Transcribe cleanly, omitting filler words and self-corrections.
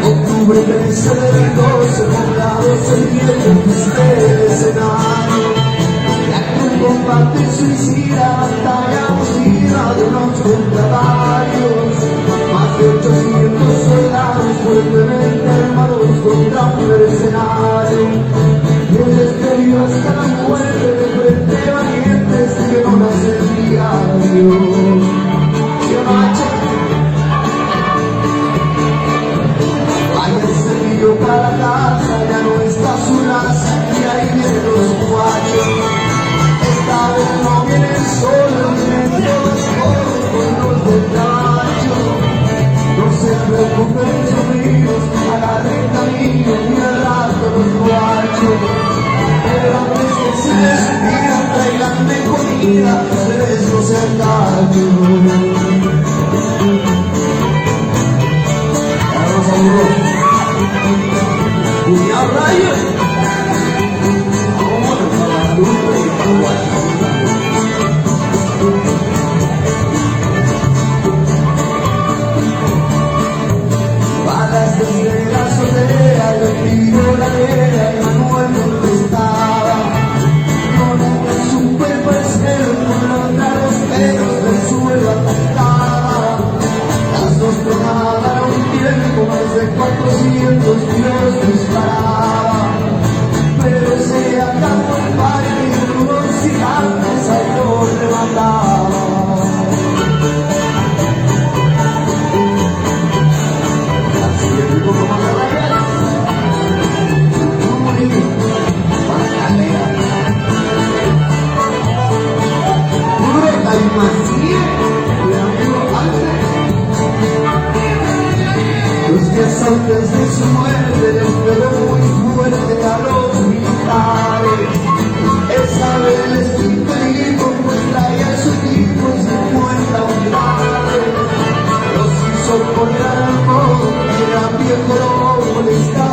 Octubre 13 del 12, poblados en pie del escenario. Un combate suicida, batalla abusiva de unos contra varios. Más de 800 soldados fuertemente armados contra un mercenario. Y el exterior hasta la muerte de frente valientes que no nacen diario. ¡Qué macho! Para casa ya no está su raza y ahí vienen los guachos. Esta vez no vienen solos, vienen todos con los del caballo. No se preocupen sobrinos, agarren camino y al rato los guachos. Pero antes que se despidan traiganme comida, les no sean gallos.